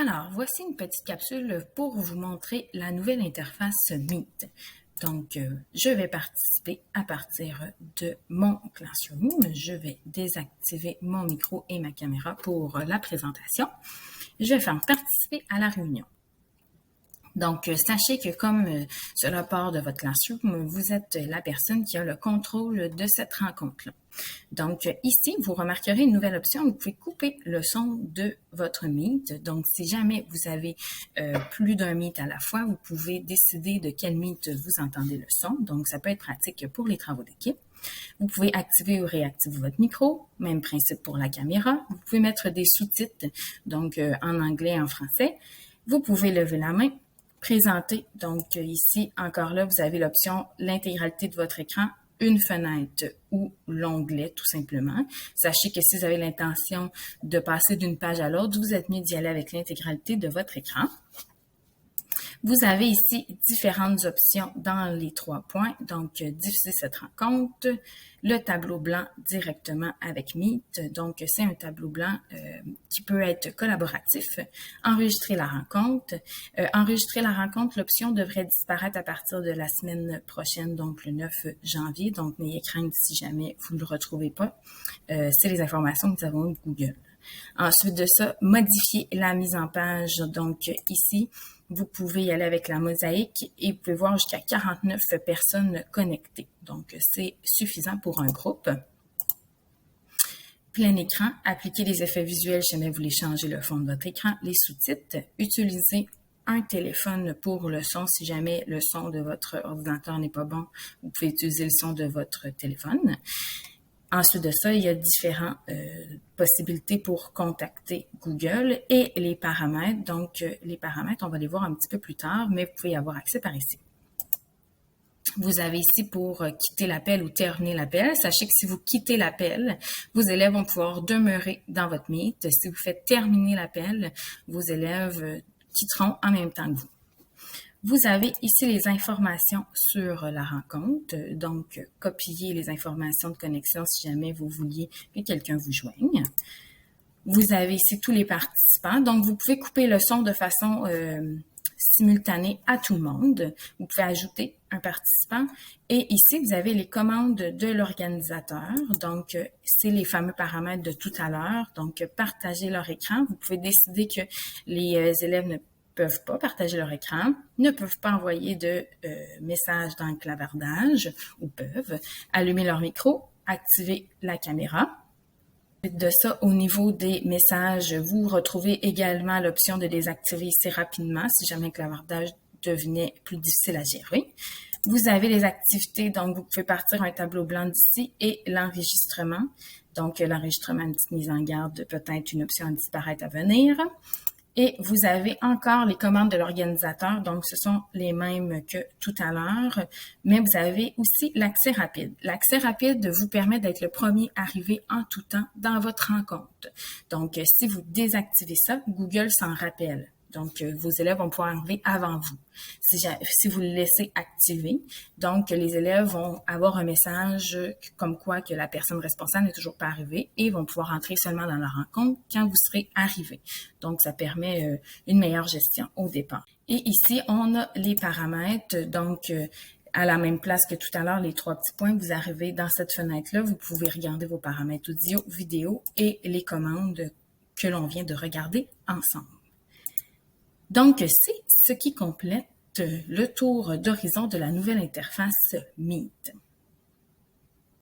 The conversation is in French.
Alors, voici une petite capsule pour vous montrer la nouvelle interface Meet. Donc, je vais participer à partir de mon Classroom. Je vais désactiver mon micro et ma caméra pour la présentation. Je vais faire participer à la réunion. Donc, sachez que comme cela part de votre Classroom, vous êtes la personne qui a le contrôle de cette rencontre-là. Donc, ici, vous remarquerez une nouvelle option. Vous pouvez couper le son de votre Meet. Donc, si jamais vous avez plus d'un Meet à la fois, vous pouvez décider de quel Meet vous entendez le son. Donc, ça peut être pratique pour les travaux d'équipe. Vous pouvez activer ou réactiver votre micro. Même principe pour la caméra. Vous pouvez mettre des sous-titres, donc en anglais et en français. Vous pouvez lever la main. Présenter. Donc, ici, encore là, vous avez l'option l'intégralité de votre écran, une fenêtre ou l'onglet, tout simplement. Sachez que si vous avez l'intention de passer d'une page à l'autre, vous êtes mieux d'y aller avec l'intégralité de votre écran. Vous avez ici différentes options dans les 3 points. Donc, diffuser cette rencontre, le tableau blanc directement avec Meet. Donc, c'est un tableau blanc qui peut être collaboratif. Enregistrer la rencontre. Enregistrer la rencontre, l'option devrait disparaître à partir de la semaine prochaine, donc le 9 janvier. Donc, n'ayez crainte si jamais vous ne le retrouvez pas. C'est les informations que nous avons de Google. Ensuite de ça, modifier la mise en page. Donc, ici, vous pouvez y aller avec la mosaïque et vous pouvez voir jusqu'à 49 personnes connectées. Donc, c'est suffisant pour un groupe. Plein écran, appliquer les effets visuels si jamais vous voulez changer le fond de votre écran, les sous-titres, utiliser un téléphone pour le son. Si jamais le son de votre ordinateur n'est pas bon, vous pouvez utiliser le son de votre téléphone. Ensuite de ça, il y a différentes possibilités pour contacter Google et les paramètres. Donc, les paramètres, on va les voir un petit peu plus tard, mais vous pouvez y avoir accès par ici. Vous avez ici pour quitter l'appel ou terminer l'appel. Sachez que si vous quittez l'appel, vos élèves vont pouvoir demeurer dans votre Meet. Si vous faites terminer l'appel, vos élèves quitteront en même temps que vous. Vous avez ici les informations sur la rencontre, donc copier les informations de connexion si jamais vous vouliez que quelqu'un vous joigne. Vous avez ici tous les participants, donc vous pouvez couper le son de façon simultanée à tout le monde. Vous pouvez ajouter un participant et ici vous avez les commandes de l'organisateur, donc c'est les fameux paramètres de tout à l'heure, donc partager leur écran. Vous pouvez décider que les élèves ne peuvent pas partager leur écran, ne peuvent pas envoyer de messages dans le clavardage ou peuvent allumer leur micro, activer la caméra. De ça, au niveau des messages, vous retrouvez également l'option de désactiver ici rapidement si jamais le clavardage devenait plus difficile à gérer. Vous avez les activités, donc vous pouvez partir un tableau blanc d'ici et l'enregistrement. Donc, l'enregistrement, une petite mise en garde, peut-être une option à disparaître à venir. Et vous avez encore les commandes de l'organisateur, donc ce sont les mêmes que tout à l'heure, mais vous avez aussi l'accès rapide. L'accès rapide vous permet d'être le premier arrivé en tout temps dans votre rencontre. Donc, si vous désactivez ça, Google s'en rappelle. Donc, vos élèves vont pouvoir arriver avant vous. Si vous le laissez activer, donc les élèves vont avoir un message comme quoi que la personne responsable n'est toujours pas arrivée et vont pouvoir entrer seulement dans la rencontre quand vous serez arrivé. Donc, ça permet une meilleure gestion au départ. Et ici, on a les paramètres. Donc, à la même place que tout à l'heure, les 3 petits points, vous arrivez dans cette fenêtre-là, vous pouvez regarder vos paramètres audio, vidéo et les commandes que l'on vient de regarder ensemble. Donc, c'est ce qui complète le tour d'horizon de la nouvelle interface Meet.